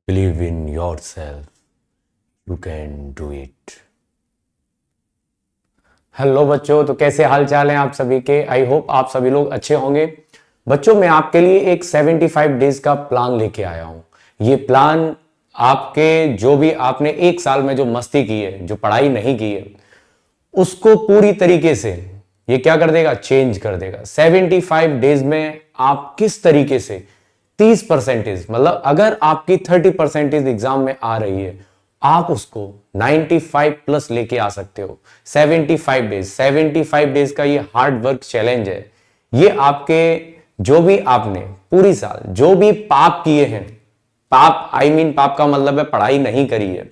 Believe in yourself. You can do it. Hello बच्चों, तो कैसे हाल चाल हैं आप सभी के। आई होप आप सभी लोग अच्छे होंगे। बच्चों, मैं आपके लिए एक 75 डेज का प्लान लेके आया हूं। ये प्लान आपके जो भी आपने एक साल में जो मस्ती की है, जो पढ़ाई नहीं की है, उसको पूरी तरीके से ये क्या कर देगा, चेंज कर देगा। 75 डेज में आप किस तरीके से 30%, मतलब अगर आपकी 30% एग्जाम में आ रही है, आप उसको 95 प्लस लेके आ सकते हो। 75 डेज का ये हार्ड वर्क चैलेंज है। ये आपके जो भी आपने पूरी साल जो भी पाप किए हैं, पाप पाप का मतलब है पढ़ाई नहीं करी है,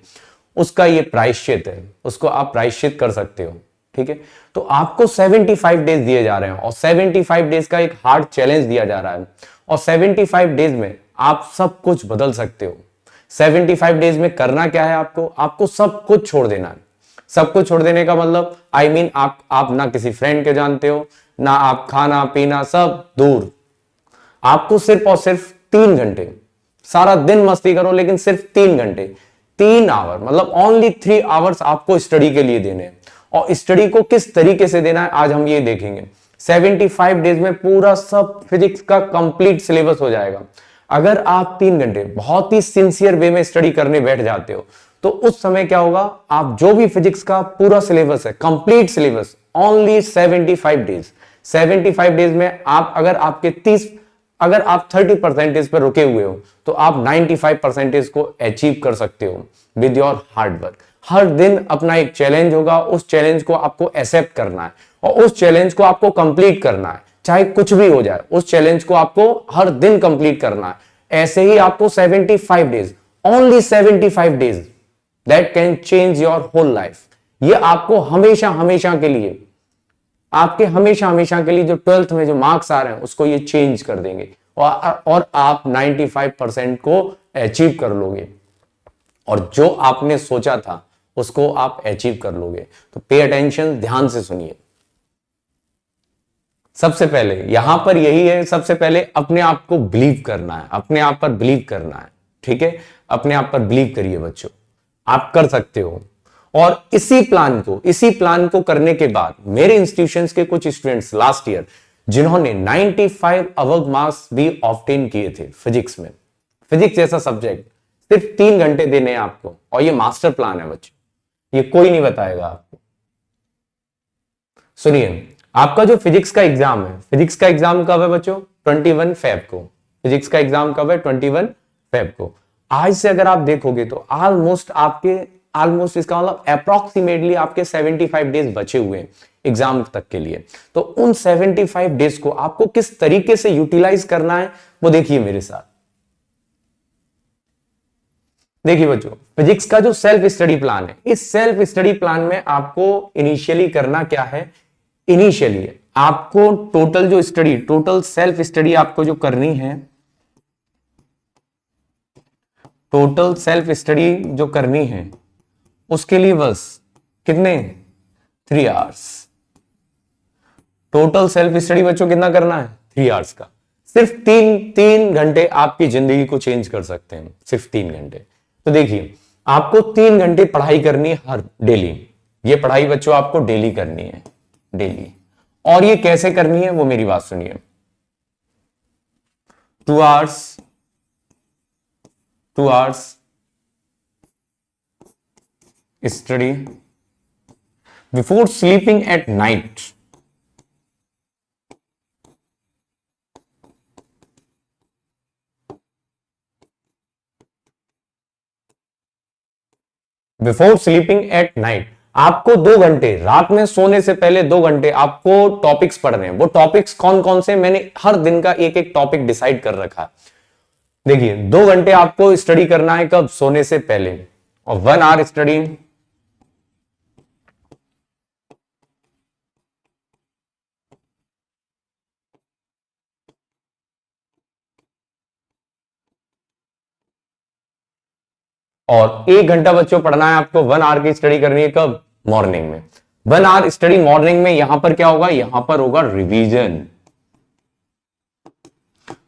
उसका ये प्रायश्चित है। उसको आप प्रायश्चित कर सकते हो। ठीक है, तो आपको 75 डेज दिए जा रहे हैं और 75 डेज का एक हार्ड चैलेंज दिया जा रहा है और 75 डेज में आप सब कुछ बदल सकते हो। 75 डेज में करना क्या है, आपको सब कुछ छोड़ देना है। सब कुछ छोड़ देने का मतलब आप ना किसी फ्रेंड के जानते हो, ना आप खाना पीना सब दूर। आपको सिर्फ और सिर्फ 3 घंटे, सारा दिन मस्ती करो लेकिन सिर्फ 3 घंटे, 3 आवर, मतलब ओनली 3 आवर्स आपको स्टडी के लिए देने हैं। और स्टडी को किस तरीके से देना है आज हम ये देखेंगे। 75 डेज में पूरा सब फिजिक्स का कंप्लीट सिलेबस हो जाएगा। अगर आप 3 घंटे बहुत ही सिंसियर वे में स्टडी करने बैठ जाते हो, तो उस समय क्या होगा, आप जो भी फिजिक्स का पूरा सिलेबस है, complete syllabus, only 75 days. 75 days में आप अगर आप 30% पर रुके हुए हो, तो आप 95% को अचीव कर सकते हो विद योर हार्ड वर्क। हर दिन अपना एक चैलेंज होगा, उस चैलेंज को आपको एक्सेप्ट करना है और उस चैलेंज को आपको कंप्लीट करना है, चाहे कुछ भी हो जाए। उस चैलेंज को आपको हर दिन कंप्लीट करना है। ऐसे ही आपको 75 days, only 75 days, that can change your whole life. ये आपको हमेशा हमेशा के लिए, आपके हमेशा हमेशा के लिए जो 12th में जो मार्क्स आ रहे हैं उसको ये चेंज कर देंगे और आप 95% को अचीव कर लोगे और जो आपने सोचा था उसको आप अचीव कर लोगे। तो पे अटेंशन, ध्यान से सुनिए। सबसे पहले यहां पर यही है, सबसे पहले अपने आप को बिलीव करना है, अपने आप पर बिलीव करना है। ठीक है, अपने आप पर बिलीव करिए बच्चों, आप कर सकते हो। और इसी प्लान को करने के बाद मेरे इंस्टीट्यूशंस के कुछ स्टूडेंट्स लास्ट ईयर जिन्होंने 95 अबव मार्क्स भी ऑब्टेन किए थे फिजिक्स में, फिजिक्स जैसा सब्जेक्ट सिर्फ 3 घंटे देने हैं आपको। और ये मास्टर प्लान है बच्चों, ये कोई नहीं बताएगा आपको। सुनिए, आपका जो फिजिक्स का एग्जाम है, फिजिक्स का एग्जाम कब है बच्चों, 21 फेब को। फिजिक्स का एग्जाम कब है, 21 फेब को। आज से अगर आप देखोगे तो ऑलमोस्ट इसका मतलब अप्रोक्सीमेटली आपके 75 डेज बचे हुए हैं एग्जाम तक के लिए। तो उन 75 डेज को आपको किस तरीके से यूटिलाइज करना है वो देखिए मेरे साथ। देखिए बच्चों, फिजिक्स का जो सेल्फ स्टडी प्लान है, इस सेल्फ स्टडी प्लान में आपको इनिशियली करना क्या है, इनिशियली आपको टोटल सेल्फ स्टडी आपको जो करनी है, टोटल सेल्फ स्टडी जो करनी है उसके लिए बस कितने 3 आवर्स। टोटल सेल्फ स्टडी बच्चों कितना करना है, 3 आवर्स का। सिर्फ तीन घंटे आपकी जिंदगी को चेंज कर सकते हैं, सिर्फ 3 घंटे। तो देखिए, आपको 3 घंटे पढ़ाई करनी है हर डेली। ये पढ़ाई बच्चों आपको डेली करनी है, डेली। और ये कैसे करनी है वो मेरी बात सुनिए। 2 hours study before sleeping at night. Before sleeping at night आपको 2 घंटे, रात में सोने से पहले 2 घंटे आपको टॉपिक्स पढ़ने हैं। वो टॉपिक्स कौन कौन से, मैंने हर दिन का एक एक टॉपिक डिसाइड कर रखा है। देखिए, 2 घंटे आपको स्टडी करना है कब, सोने से पहले, और 1 आवर स्टडी और 1 घंटा बच्चों पढ़ना है आपको। 1 आवर की स्टडी करनी है कब, मॉर्निंग में। 1 आवर स्टडी मॉर्निंग में। यहां पर क्या होगा, यहां पर होगा रिवीजन।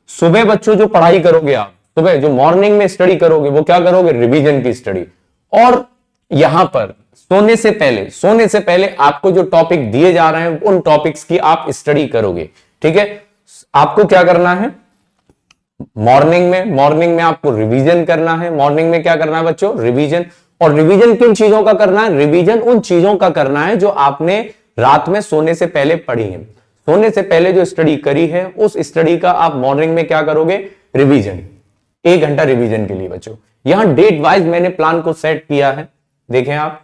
सुबह बच्चों जो पढ़ाई करोगे आप, सुबह जो मॉर्निंग में स्टडी करोगे वो क्या करोगे, रिवीजन की स्टडी। और यहां पर सोने से पहले आपको जो टॉपिक दिए जा रहे हैं उन टॉपिक्स की आप स्टडी करोगे, ठीक है। आपको क्या करना है, मॉर्निंग में आपको रिवीजन करना है। मॉर्निंग में क्या करना है बच्चों, रिवीजन। और रिवीजन किन चीजों का करना है, रिवीजन उन चीजों का करना है जो आपने रात में सोने से पहले पढ़ी है। सोने से पहले जो स्टडी करी है उस स्टडी का आप मॉर्निंग में क्या करोगे, रिवीजन। 1 घंटा रिवीजन के लिए बच्चों। यहां डेट वाइज मैंने प्लान को सेट किया है, देखें आप,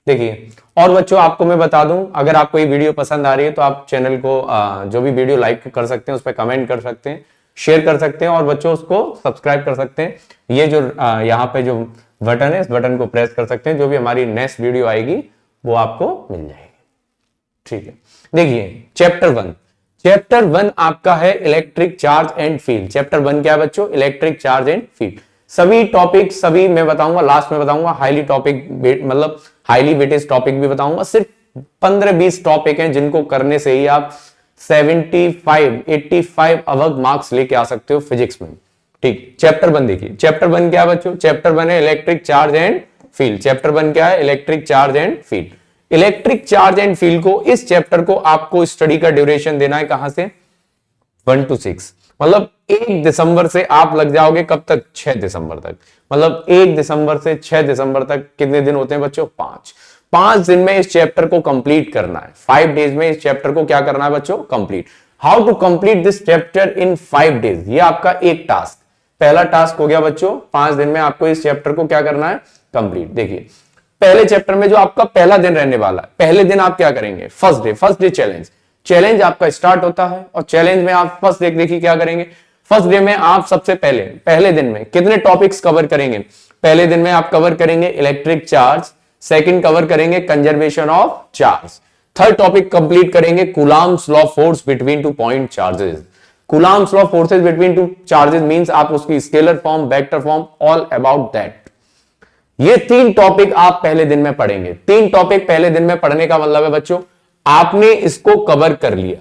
देखिए। और बच्चों आपको मैं बता दूं, अगर आपको ये वीडियो पसंद आ रही है तो आप चैनल को जो भी वीडियो लाइक कर सकते हैं, उस पर कमेंट कर सकते हैं, शेयर कर सकते हैं और बच्चों उसको सब्सक्राइब कर सकते हैं। ये जो यहाँ पे जो बटन है, इस बटन को प्रेस कर सकते हैं, जो भी हमारी नेक्स्ट वीडियो आएगी वो आपको मिल जाएगी, ठीक है। देखिए चैप्टर 1 आपका है electric charge and field. Chapter 1 क्या है बच्चों, इलेक्ट्रिक चार्ज एंड फील्ड। सभी टॉपिक सभी मैं बताऊंगा, लास्ट में बताऊंगा। हाईली टॉपिक मतलब हाईली वेटेज टॉपिक भी बताऊंगा। सिर्फ 15-20 टॉपिक हैं जिनको करने से ही आप 75-85 अबव मार्क्स लेके आ सकते हो फिजिक्स में, ठीक। चैप्टर 1 देखिए, चैप्टर 1 क्या है बच्चों, चैप्टर 1 है electric charge and field. Chapter 1 क्या है, electric charge and field. Electric charge and field को, इस चैप्टर को आपको स्टडी का ड्यूरेशन देना है कहां से, 1 to 6। मतलब 1 दिसंबर से आप लग जाओगे कब तक, 6 दिसंबर तक। मतलब 1 दिसंबर से 6 दिसंबर तक कितने दिन होते हैं बच्चों, 5 दिन में इस चैप्टर को कंप्लीट करना है। 5 डेज में इस चैप्टर को क्या करना है बच्चों, complete. How to complete this chapter in 5 days, ये आपका एक टास्क, पहला टास्क हो गया बच्चों। 5 दिन में आपको इस चैप्टर को क्या करना है, कंप्लीट। देखिए पहले चैप्टर में जो आपका पहला दिन रहने वाला है, पहले दिन आप क्या करेंगे, फर्स्ट डे चैलेंज आपका स्टार्ट होता है। और चैलेंज में आप फर्स्ट डे देखिए क्या करेंगे, फर्स्ट डे में आप सबसे पहले दिन में कितने टॉपिक्स कवर करेंगे। पहले दिन में आप कवर करेंगे इलेक्ट्रिक चार्ज, सेकंड कवर करेंगे conservation of charge, third topic complete करेंगे Coulomb's law force between 2 point charges. Coulomb's law forces between 2 charges means आप उसकी scalar form, vector form, all about that. ये 3 टॉपिक आप पहले दिन में पढ़ेंगे। 3 टॉपिक पहले दिन में पढ़ने का मतलब है बच्चों आपने इसको कवर कर लिया।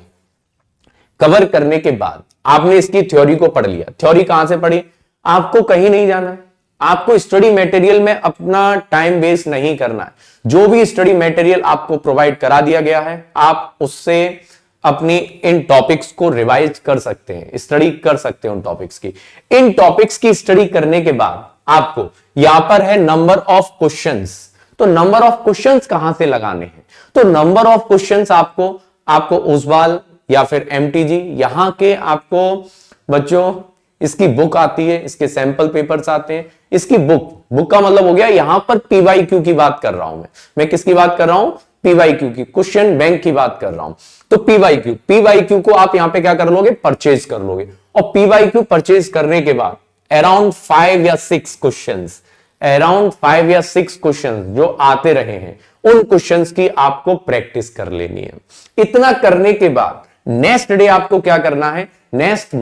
कवर करने के बाद आपने इसकी थ्योरी को पढ़ लिया। थ्योरी कहां से पढ़ी, आपको कहीं नहीं जाना है, आपको स्टडी मटेरियल में अपना टाइम वेस्ट नहीं करना है। जो भी स्टडी मटेरियल आपको प्रोवाइड करा दिया गया है आप उससे अपनी इन टॉपिक्स को रिवाइज कर सकते हैं, स्टडी कर सकते हैं उन टॉपिक्स की। इन टॉपिक्स की स्टडी करने के बाद आपको यहां पर है नंबर ऑफ क्वेश्चंस। तो नंबर ऑफ क्वेश्चंस कहां से लगाने हैं, तो नंबर ऑफ क्वेश्चंस आपको ओसवाल या फिर एमटीजी यहां के आपको बच्चों इसकी बुक आती है, इसके सैंपल पेपर्स आते हैं। इसकी बुक का मतलब हो गया, यहां पर पीवाईक्यू की बात कर रहा हूं मैं किसकी बात कर रहा हूं, पीवाईक्यू की, क्वेश्चन बैंक की बात कर रहा हूं। तो पीवाईक्यू को आप यहां पे क्या कर लोगे, परचेज कर लोगे। और पीवाईक्यू परचेज करने के बाद अराउंड 5 या 6 क्वेश्चंस जो आते रहे हैं उन क्वेश्चंस की आपको प्रैक्टिस कर लेनी है। इतना करने के बाद नेक्स्ट डे आपको क्या करना है, नेक्स्ट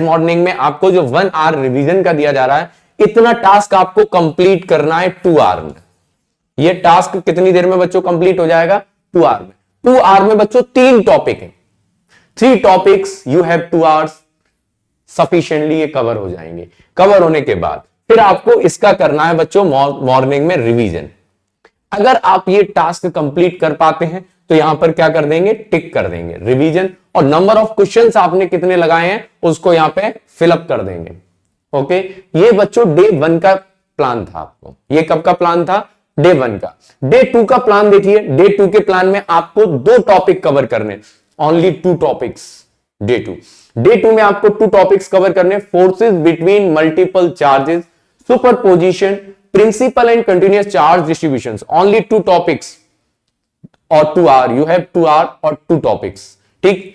मॉर्निंग में आपको जो 1 आवर रिवीजन का दिया जा रहा है, इतना टास्क आपको कंप्लीट करना है 2 आवर में। ये टास्क कितनी देर में बच्चों कंप्लीट हो जाएगा, 2 आवर में। 2 आवर में बच्चों 3 टॉपिक है, 3 topics you have 2 hours sufficiently ये कवर हो जाएंगे। कवर होने के बाद फिर आपको इसका करना है बच्चों मॉर्निंग में रिवीजन। अगर आप ये टास्क कंप्लीट कर पाते हैं तो यहां पर क्या कर देंगे, टिक कर देंगे रिवीजन। और नंबर ऑफ क्वेश्चंस आपने कितने लगाए हैं उसको यहां पे फिलअप कर देंगे। ओके, ये बच्चों डे 1 का प्लान था आपको। ये कब का प्लान था, डे 1 का। डे 2 का प्लान देखिए, डे 2 के प्लान में आपको 2 टॉपिक कवर करने, ओनली 2 टॉपिक्स। डे 2 में आपको 2 टॉपिक्स कवर करने, forces between multiple charges, superposition, principle and continuous charge distributions. Only 2 topics और 2 आवर, यू हैव 2 आवर और 2 टॉपिक्स। ठीक,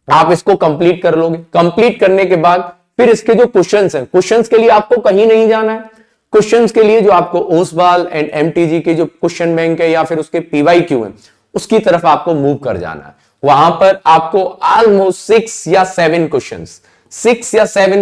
आप इसको कंप्लीट कर लोगे। कंप्लीट करने के बाद फिर इसके जो क्वेश्चंस हैं, क्वेश्चंस के लिए आपको कहीं नहीं जाना है। क्वेश्चंस के लिए जो आपको ओसवाल एंड एमटीजी के जो क्वेश्चन बैंक है या फिर उसके पीवाईक्यू है उसकी तरफ आपको मूव कर जाना है। वहां पर आपको ऑलमोस्ट 6 या 7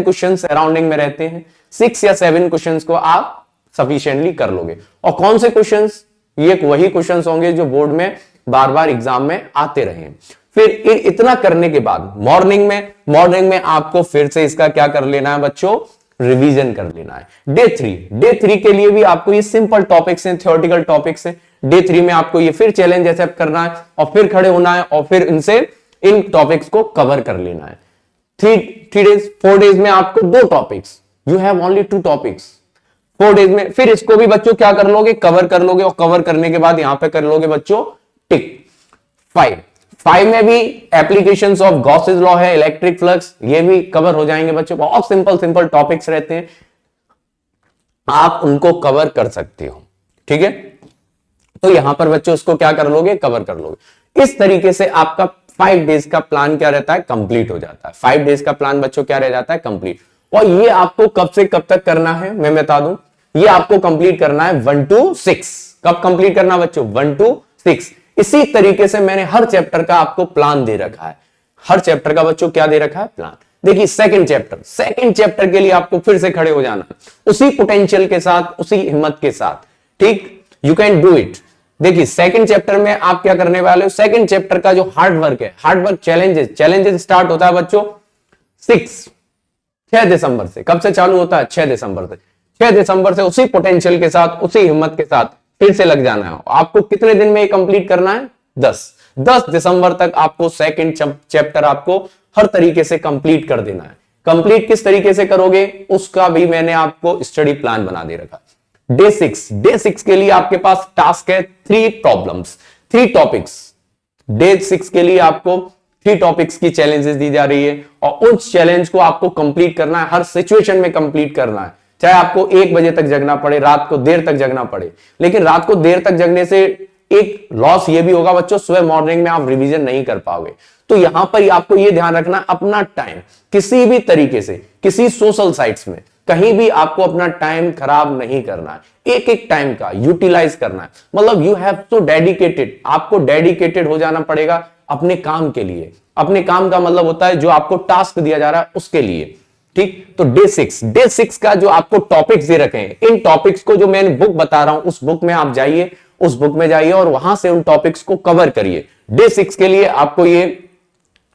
क्वेश्चंस सराउंडिंग में रहते हैं। 6 या 7 क्वेश्चंस को आप सफिशिएंटली कर लोगे। और कौन से क्वेश्चंस, ये वही क्वेश्चंस होंगे जो बोर्ड में बार बार एग्जाम में आते रहे। फिर इतना करने के बाद मॉर्निंग में आपको फिर से इसका क्या कर लेना है बच्चों, रिवीजन कर लेना है। डे थ्री के लिए भी आपको ये सिंपल टॉपिक्स हैं, थियोरेटिकल टॉपिक्स हैं। डे थ्री में आपको ये फिर चैलेंज एक्सेप्ट करना है और फिर खड़े होना है और फिर इन टॉपिक्स को कवर कर लेना है। 4 डेज में आपको 2 topics, you have only 2 topics 4 days में। फिर इसको भी बच्चों क्या कर लोगे, कवर कर लोगे और कवर करने के बाद यहां पे कर लोगे बच्चों टिक। 5 में भी एप्लीकेशंस ऑफ गॉसेस लॉ है, इलेक्ट्रिक फ्लक्स, ये भी कवर हो जाएंगे बच्चों। बहुत सिंपल टॉपिक्स रहते हैं, आप उनको कवर कर सकते हो। ठीक है, तो यहां पर बच्चों उसको क्या कर लोगे, कवर कर लोगे। इस तरीके से आपका 5 डेज का प्लान क्या रहता है, कंप्लीट हो जाता है। 5 डेज का प्लान बच्चों क्या रह जाता है, कंप्लीट। और ये आपको कब से कब तक करना है मैं बता दूं, ये आपको कंप्लीट करना है 1 to 6। कब कंप्लीट करना बच्चों, 1 to 6। इसी तरीके से मैंने हर चैप्टर का आपको प्लान दे रखा है। हर चैप्टर का बच्चों क्या दे रखा है, प्लान। देखिए सेकंड चैप्टर के लिए आपको फिर से खड़े हो जाना, उसी पोटेंशियल के साथ, उसी हिम्मत के साथ। ठीक, यू कैन डू इट। देखिए सेकंड चैप्टर में आप क्या करने वाले हो, सेकंड चैप्टर का जो हार्ड वर्क है, हार्ड वर्क चैलेंजेस स्टार्ट होता है बच्चों 6 दिसंबर से। कब से चालू होता है, 6 दिसंबर से। 6 दिसंबर से उसी पोटेंशियल के साथ, उसी हिम्मत के साथ फिर से लग जाना है। आपको कितने दिन में कंप्लीट करना है, 10 दिसंबर तक आपको सेकंड चैप्टर आपको हर तरीके से कंप्लीट कर देना है। कंप्लीट किस तरीके से करोगे उसका भी मैंने आपको स्टडी प्लान बना दे रखा। डे 6 के लिए आपके पास टास्क है 3 प्रॉब्लम्स, 3 टॉपिक्स। डे 6 के लिए आपको 3 टॉपिक्स की चैलेंजेस दी जा रही है और उस चैलेंज को आपको कंप्लीट करना है, हर सिचुएशन में कंप्लीट करना है। चाहे आपको 1 बजे तक जगना पड़े, रात को देर तक जगना पड़े। लेकिन रात को देर तक जगने से एक लॉस ये भी होगा बच्चों, सुबह मॉर्निंग में आप रिवीजन नहीं कर पाओगे। तो यहां पर आपको ये ध्यान रखना, अपना टाइम किसी भी तरीके से, किसी सोशल साइट्स में कहीं भी आपको अपना टाइम खराब नहीं करना है। एक टाइम का यूटिलाइज करना है। मतलब यू हैव टू डेडिकेटेड, आपको डेडिकेटेड हो जाना पड़ेगा अपने काम के लिए। अपने काम का मतलब होता है जो आपको टास्क दिया जा रहा है उसके लिए। ठीक, तो डे 6 का जो आपको टॉपिक्स दे रखे हैं, इन टॉपिक्स को जो मैंने बुक बता रहा हूं उस बुक में आप जाइए, उस बुक में जाइए और वहां से उन टॉपिक्स को कवर करिए। डे 6 के लिए आपको ये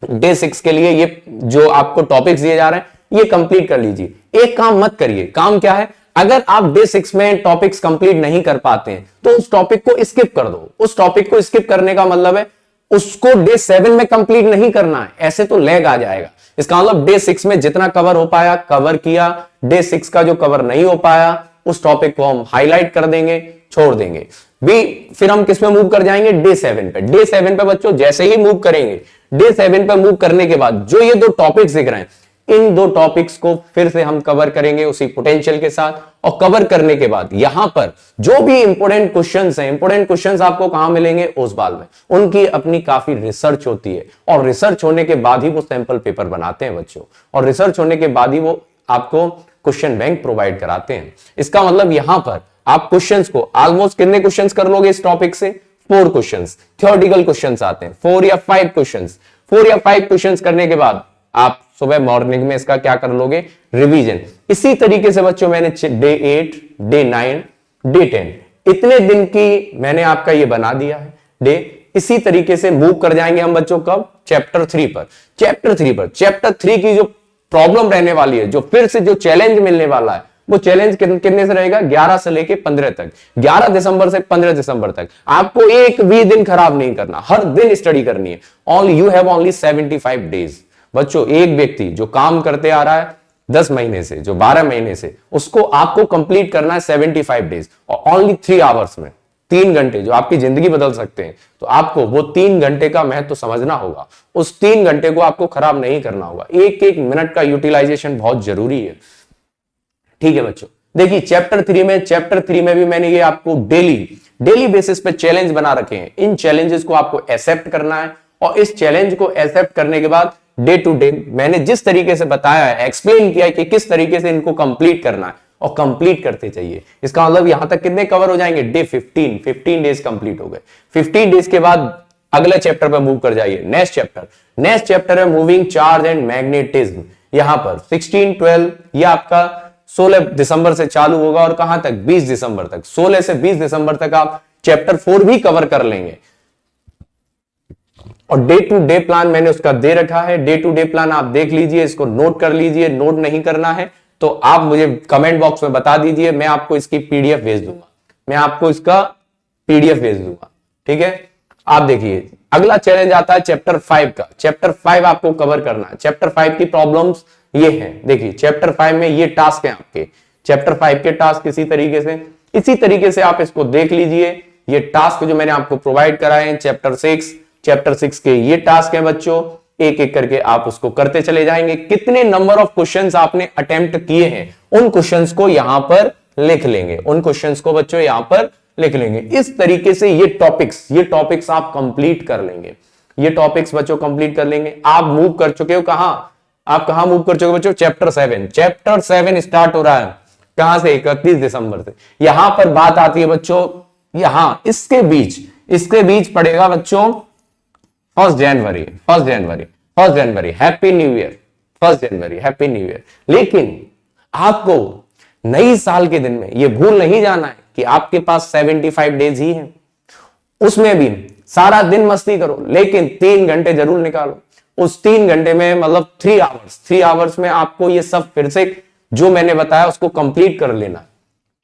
जो आपको टॉपिक्स दिए जा रहे हैं ये कंप्लीट कर लीजिए। एक काम मत करिए, काम क्या है, अगर आप डे 6 में टॉपिक्स कंप्लीट नहीं कर पाते हैं तो उस टॉपिक को स्किप कर दो। उस टॉपिक को स्किप करने का मतलब है उसको डे 7 में कंप्लीट नहीं करना है, ऐसे तो लैग आ जाएगा। इसका मतलब डे 6 में जितना कवर हो पाया कवर किया, डे 6 का जो कवर नहीं हो पाया उस टॉपिक को हम हाईलाइट कर देंगे, छोड़ देंगे भी। फिर हम किस में मूव कर जाएंगे, डे 7 पे। डे 7 पे बच्चों जैसे ही मूव करेंगे, डे 7 पे मूव करने के बाद जो ये 2 टॉपिक्स दिख रहे हैं, इन 2 टॉपिक्स को फिर से हम कवर करेंगे उसी पोटेंशियल के साथ। और कवर करने के बाद यहां पर जो भी इंपॉर्टेंट क्वेश्चंस हैं, इंपॉर्टेंट क्वेश्चंस आपको कहां मिलेंगे, ओसवाल में। उनकी अपनी काफी रिसर्च होती है और रिसर्च होने के बाद ही वो सैंपल पेपर बनाते हैं बच्चों, और रिसर्च होने के बाद ही वो आपको क्वेश्चन बैंक प्रोवाइड कराते हैं। इसका मतलब यहां पर आप क्वेश्चंस को ऑलमोस्ट कितने क्वेश्चंस कर लोगे इस टॉपिक से, 4 क्वेश्चंस। थ्योरेटिकल क्वेश्चंस आते हैं 4 या 5 क्वेश्चंस। 4 या 5 क्वेश्चंस करने के बाद आप सुबह मॉर्निंग में इसका क्या कर लोगे, रिवीजन। इसी तरीके से बच्चों मैंने डे 8, डे 9, डे 10 इतने दिन की मैंने आपका ये बना दिया है डे। इसी तरीके से मूव कर जाएंगे हम बच्चों कब, चैप्टर 3 पर। चैप्टर 3 की जो प्रॉब्लम रहने वाली है, जो फिर से जो चैलेंज मिलने वाला है, वो चैलेंज कितने से रहेगा, 11 से लेके 15 तक। 11 दिसंबर से 15 दिसंबर तक आपको एक भी दिन खराब नहीं करना, हर दिन स्टडी करनी है। Only you have only 75 days. बच्चों एक व्यक्ति जो काम करते आ रहा है 10 महीने से, जो 12 महीने से, उसको आपको कंप्लीट करना है 75 डेज और ओनली 3 आवर्स में। 3 घंटे जो आपकी जिंदगी बदल सकते हैं। तो आपको वो 3 घंटे का महत्व तो समझना होगा। उस 3 घंटे को आपको खराब नहीं करना होगा। एक मिनट का यूटिलाइजेशन बहुत जरूरी है। ठीक है बच्चों, देखिए चैप्टर 3 में भी मैंने ये आपको डेली बेसिस पे चैलेंज बना रखे हैं। इन चैलेंजेस को आपको एक्सेप्ट करना है और इस चैलेंज को एक्सेप्ट करने के बाद डे टू डे मैंने जिस तरीके से बताया है, एक्सप्लेन किया है कि किस तरीके से इनको कंप्लीट करना है और कंप्लीट करते चाहिए। इसका मतलब यहां तक कितने कवर हो जाएंगे, डे 15 डेज कंप्लीट हो गए। 15 डेज के बाद अगले चैप्टर पर मूव कर जाइए। नेक्स्ट चैप्टर है मूविंग चार्ज एंड मैग्नेटिज्म। यहां पर 16, 12 ये आपका 16 दिसंबर से चालू होगा और कहां तक, 20 दिसंबर तक। 16 से 20 दिसंबर तक आप चैप्टर 4 भी कवर कर लेंगे और डे टू डे प्लान मैंने उसका दे रखा है। डे टू डे प्लान आप देख लीजिए, इसको नोट कर लीजिए। नोट नहीं करना है तो आप मुझे कमेंट बॉक्स में बता दीजिए, मैं आपको इसकी पीडीएफ भेज दूंगा, मैं आपको इसका पीडीएफ भेज दूंगा। ठीक है, आप देखिए अगला चैलेंज आता है चैप्टर 5 का। चैप्टर 5 आपको कवर करना है। चैप्टर 5 की प्रॉब्लम्स ये हैं, देखिए चैप्टर 5 में ये टास्क है आपके। चैप्टर 5 के टास्क इसी तरीके से आप इसको देख लीजिए। ये टास्क जो मैंने आपको प्रोवाइड कराए हैं चैप्टर 6 के ये टास्क है बच्चों, एक एक करके आप उसको करते चले जाएंगे। कितने नंबर ऑफ क्वेश्चंस आपने अटेम्प्ट किए हैं उन क्वेश्चंस को यहां पर लिख लेंगे, उन क्वेश्चंस को बच्चों यहां पर लिख लेंगे। इस तरीके से ये टॉपिक्स आप कंप्लीट कर लेंगे। ये टॉपिक्स बच्चों कंप्लीट कर लेंगे। आप मूव कर चुके हो कहां, आप कहां मूव कर चुके हो बच्चों? चैप्टर 7 स्टार्ट हो रहा है कहां से? 31 दिसंबर से। यहां पर बात आती है बच्चों, यहां इसके बीच पड़ेगा बच्चों 1 जनवरी हैप्पी न्यू ईयर, 1 जनवरी हैप्पी न्यू ईयर। लेकिन आपको नई साल के दिन में यह भूल नहीं जाना है कि आपके पास 75 डेज ही हैं। उसमें भी सारा दिन मस्ती करो, लेकिन 3 घंटे जरूर निकालो। उस 3 घंटे में मतलब 3 आवर्स में आपको ये सब फिर से जो मैंने बताया उसको कंप्लीट कर लेना।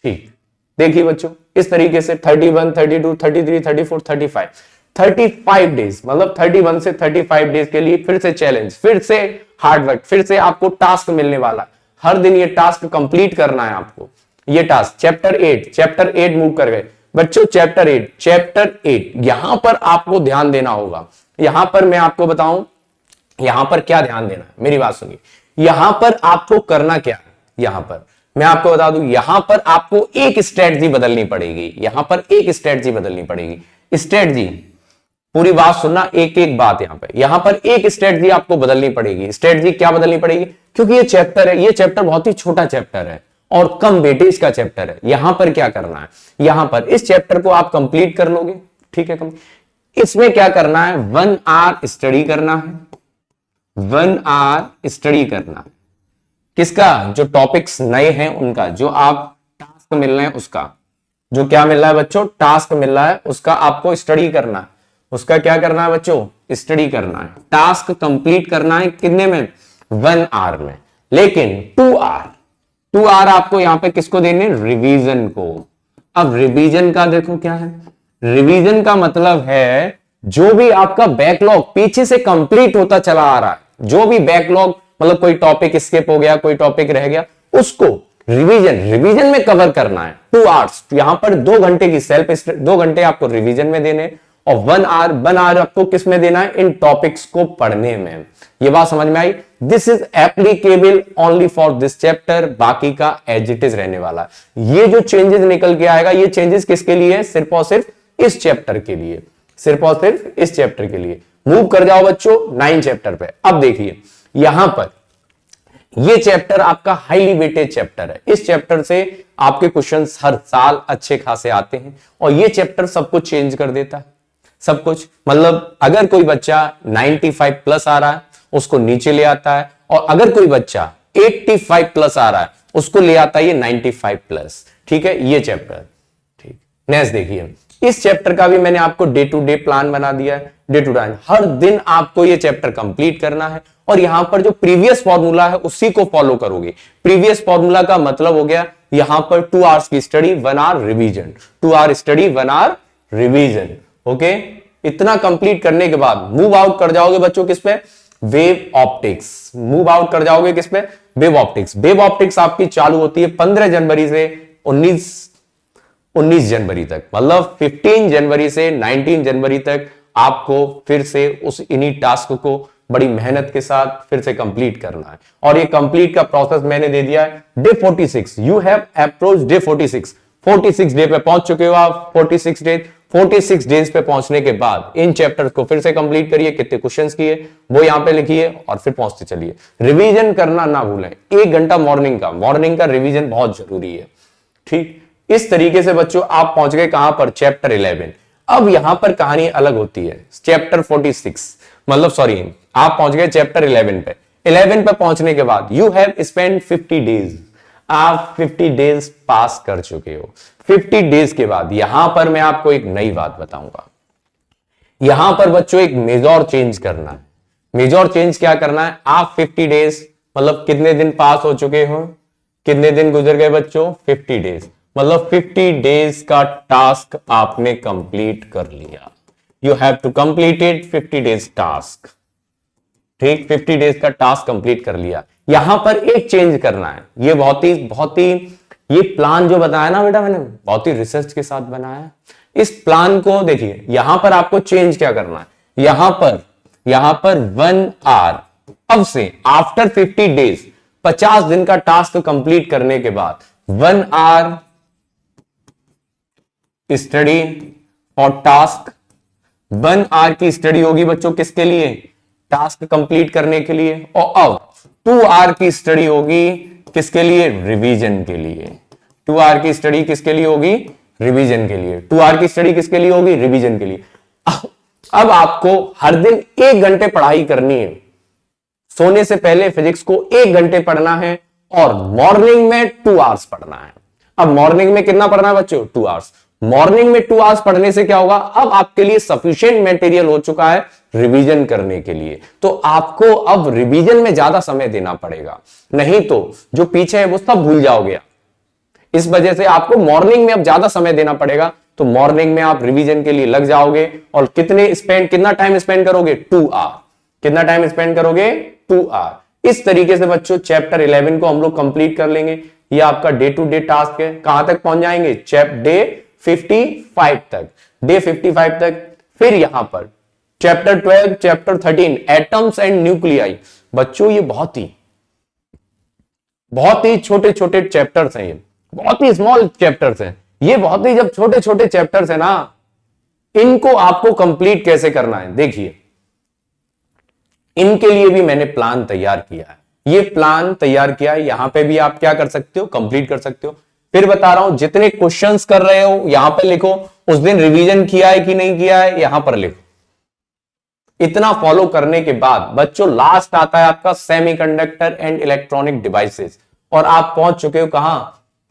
ठीक, देखिए बच्चों इस तरीके से 31, 32, 33, 34, 35 डेज, मतलब 31 से 35 डेज के लिए फिर से चैलेंज, फिर से हार्डवर्क, फिर से आपको टास्क मिलने वाला। हर दिन ये टास्क कंप्लीट करना है आपको। ये टास्क चैप्टर 8 मूव कर गए बच्चों। चैप्टर 8 यहां पर आपको ध्यान देना होगा। यहां पर मैं आपको बताऊं यहां पर क्या ध्यान देना है, मेरी बात सुनिए। यहां पर आपको करना क्या है, यहां पर मैं आपको बता दूं, यहां पर आपको एक स्ट्रेटजी बदलनी पड़ेगी। यहां पर एक स्ट्रेटजी बदलनी पड़ेगी। स्ट्रेटजी, पूरी बात सुनना, एक एक बात यहां पर एक स्ट्रेटजी आपको बदलनी पड़ेगी। स्ट्रेटजी क्या बदलनी पड़ेगी? क्योंकि ये चैप्टर बहुत ही छोटा चैप्टर है और कम वेटेज का चैप्टर है। यहां पर क्या करना है, यहां पर इस चैप्टर को आप कंप्लीट कर लोगे। ठीक है, इसमें क्या करना है? 1 आवर स्टडी करना है। 1 आवर स्टडी करना है किसका? जो टॉपिक्स नए हैं उनका, जो आप टास्क मिल रहे हैं उसका, जो क्या मिल रहा है बच्चों? टास्क मिल रहा है उसका आपको स्टडी करना है। उसका क्या करना है बच्चों? स्टडी करना है। टास्क कंप्लीट करना है कितने में? 1 आवर में। लेकिन 2 आवर आपको यहां पे किसको देने? रिवीजन को। अब रिवीजन का देखो क्या है, रिवीजन का मतलब है जो भी आपका बैकलॉग पीछे से कंप्लीट होता चला आ रहा है, जो भी बैकलॉग मतलब कोई टॉपिक स्किप हो गया, कोई टॉपिक रह गया, उसको रिवीजन में कवर करना है। 2 आवर्स, यहां पर 2 घंटे की 2 घंटे आपको रिवीजन में देने और 1 आवर आपको किस में देना है? इन टॉपिक्स को पढ़ने में। ये बात समझ में आई? This is applicable only for this chapter, बाकी का एज इट इज रहने वाला। ये जो चेंजेस निकल के आएगा, ये चेंजेस किसके लिए? सिर्फ और सिर्फ इस चैप्टर के लिए, सिर्फ और सिर्फ इस चैप्टर के लिए। मूव कर जाओ बच्चों 9 चैप्टर पे। अब देखिए यहां पर ये चैप्टर आपका हाईली वेटेड चैप्टर है। इस चैप्टर से आपके क्वेश्चंस हर साल अच्छे खासे आते हैं और ये चैप्टर सब कुछ चेंज कर देता है, सब कुछ। मतलब अगर कोई बच्चा 95 प्लस आ रहा है उसको नीचे ले आता है, और अगर कोई बच्चा 85 प्लस आ रहा है उसको ले आता है ये 95 प्लस। ठीक है, ये चैप्टर। ठीक, नेक्स्ट देखिए, इस चैप्टर का भी मैंने आपको डे टू डे प्लान बना दिया है। डे टू डे हर दिन आपको ये चैप्टर कंप्लीट करना है और यहां पर जो प्रीवियस फॉर्मूला है उसी को फॉलो करोगे। प्रीवियस फॉर्मूला का मतलब हो गया यहां पर 2 आवर्स की study, 1 hour revision. 2 hour study, 1 hour revision. Okay, इतना कंप्लीट करने के बाद मूव आउट कर जाओगे बच्चों किस पे? Wave optics. मूव आउट कर जाओगे किस पे? Wave optics. वेव ऑप्टिक्स आपकी चालू होती है 15 जनवरी से 19 जनवरी तक, मतलब 15 जनवरी से 19 जनवरी तक आपको फिर से उस इन्हीं टास्क को बड़ी मेहनत के साथ फिर से कंप्लीट करना है। और ये कंप्लीट का प्रोसेस मैंने दे दिया है। Day 46, you have approach day 46 day पे पहुंच चुके हो आप। 46 डेज पे पहुंचने के बाद इन चैप्टर्स को फिर से कंप्लीट करिए। कितने क्वेश्चंस किए वो यहां पे लिखिए और फिर पहुंचते चलिए। रिवीजन करना ना भूलें, 1 घंटा मॉर्निंग का रिवीजन बहुत जरूरी है। ठीक, इस तरीके से बच्चों आप पहुंच गए कहां पर? चैप्टर 11। अब यहां पर कहानी अलग होती है। चैप्टर 46 मतलब सॉरी, आप पहुंच गए चैप्टर 11 पे। 11 पे पहुंचने के बाद यू हैव स्पेंड 50 डेज, आप 50 डेज पास कर चुके हो। 50 डेज के बाद यहां पर मैं आपको एक नई बात बताऊंगा। यहां पर बच्चों एक मेजर चेंज करना है। मेजर चेंज क्या करना है, आप 50 डेज मतलब कितने दिन पास हो चुके हो, कितने दिन गुजर गए बच्चों, 50 डेज, मतलब 50 डेज का टास्क आपने कंप्लीट कर लिया। You have to complete it 50 days task, ठीक, 50 डेज का टास्क कंप्लीट कर लिया। यहां पर एक चेंज करना है, ये बहुत ही ये प्लान जो बताया ना बेटा मैंने, बहुत ही रिसर्च के साथ बनाया। इस प्लान को देखिए, यहां पर आपको चेंज क्या करना है, यहां पर 1 आवर, अब से आफ्टर 50 डेज 50 दिन का टास्क कंप्लीट करने के बाद 1 आवर स्टडी और टास्क, 1 आवर की स्टडी होगी बच्चों किसके लिए, टास्क कंप्लीट करने के लिए, और अब 2 आवर की स्टडी होगी किसके लिए, रिवीजन के लिए। 2 आवर की स्टडी किसके लिए होगी, रिवीजन के लिए। 2 आवर की स्टडी किसके लिए होगी, रिवीजन के लिए। अब आपको हर दिन 1 घंटे पढ़ाई करनी है। सोने से पहले फिजिक्स को 1 घंटे पढ़ना है और मॉर्निंग में 2 आवर्स पढ़ना है। अब मॉर्निंग में कितना पढ़ना है बच्चों, 2 आवर्स। मॉर्निंग में 2 आवर्स पढ़ने से क्या होगा, अब आपके लिए सफिशिएंट मटेरियल हो चुका है रिवीजन करने के लिए। तो आपको अब रिवीजन में ज्यादा समय देना पड़ेगा, नहीं तो जो पीछे है वो सब भूल जाओगे। इस वजह से आपको मॉर्निंग में अब ज्यादा समय देना पड़ेगा। तो मॉर्निंग में आप रिवीजन के लिए लग जाओगे और कितना टाइम स्पेंड करोगे, 2 आवर। कितना टाइम स्पेंड करोगे, 2 आवर। इस तरीके से बच्चों चैप्टर 11 को हम लोग कंप्लीट कर लेंगे। ये आपका डे टू डे टास्क है। कहां तक पहुंच जाएंगे, डे 55 तक, डे 55 तक। फिर यहां पर chapter 12, chapter 13 atoms and nuclei. बच्चों ये बहुत ही छोटे छोटे चैप्टर्स हैं, ये बहुत ही स्मॉल चैप्टर्स हैं। ये बहुत ही जब छोटे छोटे चैप्टर्स हैं ना, इनको आपको कंप्लीट कैसे करना है, देखिए इनके लिए भी मैंने प्लान तैयार किया है। ये प्लान तैयार किया है, यहां पे भी आप क्या कर सकते हो, कंप्लीट कर सकते हो। फिर बता रहा हूं, जितने क्वेश्चंस कर रहे हो यहां पे लिखो, उस दिन रिवीजन किया है कि नहीं किया है यहां पर लिखो। इतना फॉलो करने के बाद बच्चों लास्ट आता है आपका सेमीकंडक्टर एंड इलेक्ट्रॉनिक डिवाइसेस, और आप पहुंच चुके हो कहां,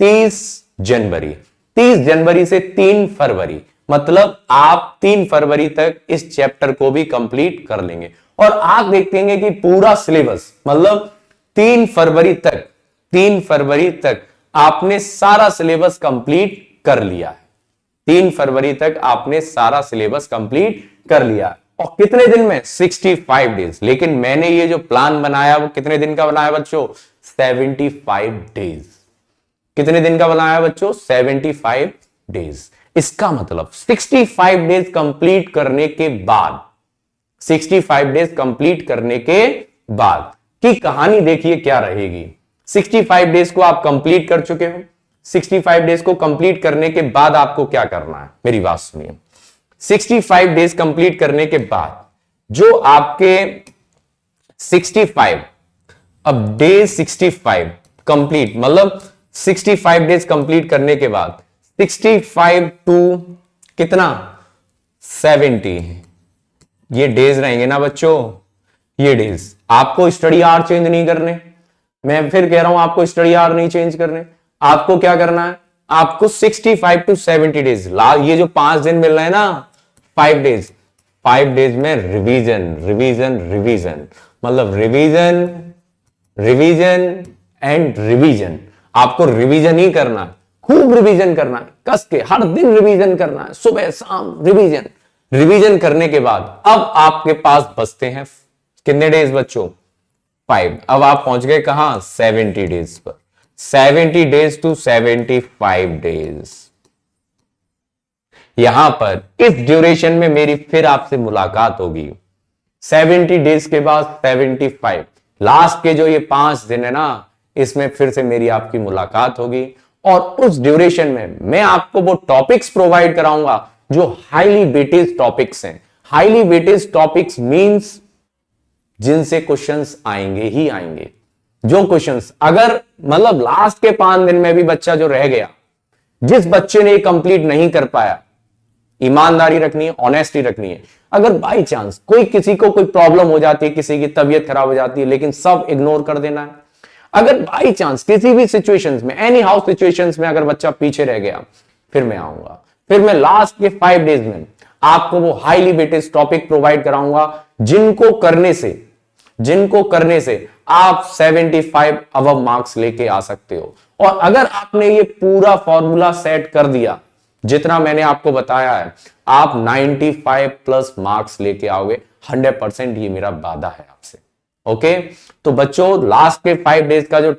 30 जनवरी। 30 जनवरी से 3 फरवरी, मतलब आप 3 फरवरी तक इस चैप्टर को भी कंप्लीट कर लेंगे। और आप देखेंगे कि पूरा सिलेबस, मतलब 3 फरवरी तक आपने सारा सिलेबस कंप्लीट कर लिया है। 3 फरवरी तक आपने सारा सिलेबस कंप्लीट कर लिया, और कितने दिन में, 65 डेज। लेकिन मैंने ये जो प्लान बनाया वो कितने दिन का बनाया बच्चों, 75 डेज। कितने दिन का बनाया बच्चों, 75 डेज। इसका मतलब 65 डेज कंप्लीट करने के बाद, 65 डेज कंप्लीट करने के बाद की कहानी देखिए क्या रहेगी। 65 डेज को आप कंप्लीट कर चुके हो। 65 डेज को कंप्लीट करने के बाद आपको क्या करना है, मेरी बात सुनिए। 65 डेज कंप्लीट करने के बाद जो आपके 65, अब डे 65 कंप्लीट, मतलब 65 डेज कंप्लीट करने के बाद 65 टू कितना, 70, ये डेज रहेंगे ना बच्चों। ये डेज आपको स्टडी आवर चेंज नहीं करने, मैं फिर कह रहा हूं आपको स्टडी आवर नहीं चेंज करने। आपको क्या करना है, आपको 65 टू 70 डेज, ये जो 5 दिन मिल रहे हैं ना, 5 डेज, 5 डेज में रिवीजन रिवीजन रिवीजन, मतलब रिवीजन रिवीजन एंड रिवीजन। आपको रिवीजन ही करना है, खूब रिवीजन करना है, कस के हर दिन रिवीजन करना है, सुबह शाम रिवीजन। रिवीजन करने के बाद अब आपके पास बचते हैं कितने डेज बच्चों, 5। अब आप पहुंच गए कहां, 70 डेज पर। 70 डेज टू 75 डेज। यहां पर इस ड्यूरेशन में मेरी फिर आपसे मुलाकात होगी। 70 डेज के बाद 75, लास्ट के जो ये 5 दिन है ना, इसमें फिर से मेरी आपकी मुलाकात होगी। और उस ड्यूरेशन में मैं आपको वो टॉपिक्स प्रोवाइड कराऊंगा जो हाईली वेटेज टॉपिक्स हैं। हाईली वेटेज टॉपिक्स मींस जिनसे क्वेश्चंस आएंगे ही आएंगे। जो क्वेश्चंस अगर मतलब लास्ट के 5 दिन में भी बच्चा जो रह गया, जिस बच्चे ने कंप्लीट नहीं कर पाया, ईमानदारी रखनी है, ऑनेस्टी रखनी है। अगर बाई चांस किसी को कोई प्रॉब्लम हो जाती है, किसी की तबीयत खराब हो जाती है, लेकिन सब इग्नोर कर देना है। अगर बाई चांस किसी भी सिचुएशंस में, एनी हाउ सिचुएशंस में अगर बच्चा पीछे रह गया, फिर मैं आऊंगा। फिर मैं लास्ट के 5 डेज में आपको वो हाईली वेटेज टॉपिक प्रोवाइड कराऊंगा जिनको करने से आप 75 अबव मार्क्स लेके आ सकते हो। और अगर आपने ये पूरा फॉर्मूला सेट कर दिया जितना मैंने आपको बताया है, आप 95 प्लस मार्क्स लेके आओगे 100%, ये मेरा वादा है आपसे। ओके, तो बच्चों लास्ट के 5 डेज का जो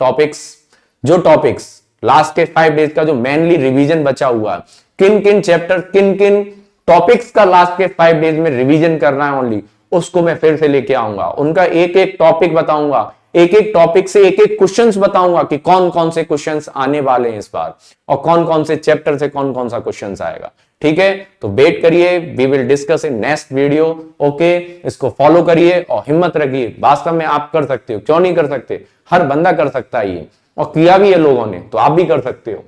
टॉपिक्स लास्ट के 5 डेज का जो मेनली रिवीजन बचा हुआ है, किन किन चैप्टर किन किन टॉपिक्स का लास्ट के 5 डेज में रिवीजन करना है ओनली, उसको मैं फिर से लेके आऊंगा। उनका एक एक टॉपिक बताऊंगा, एक एक टॉपिक से एक एक क्वेश्चंस बताऊंगा कि कौन कौन से क्वेश्चंस आने वाले हैं इस बार और कौन कौन से चैप्टर से कौन कौन सा क्वेश्चंस आएगा। ठीक है, तो वेट करिए, we will discuss in next video. Okay, इसको फॉलो करिए और हिम्मत रखिए। वास्तव में आप कर सकते हो, क्यों नहीं कर सकते? हर बंदा कर सकता है ये, और किया भी है लोगों ने, तो आप भी कर सकते हो।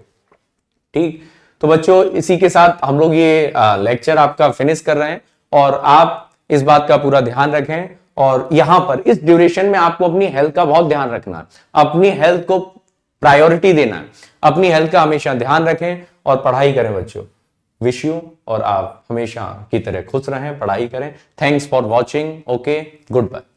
ठीक, तो बच्चों इसी के साथ हम लोग ये लेक्चर आपका फिनिश कर रहे हैं, और आप इस बात का पूरा ध्यान रखें। और यहां पर इस ड्यूरेशन में आपको अपनी हेल्थ का बहुत ध्यान रखना है, अपनी हेल्थ को प्रायोरिटी देना है, अपनी हेल्थ का हमेशा ध्यान रखें और पढ़ाई करें बच्चों। विश यू, और आप हमेशा की तरह खुश रहें, पढ़ाई करें। Thanks for watching. Okay, good bye.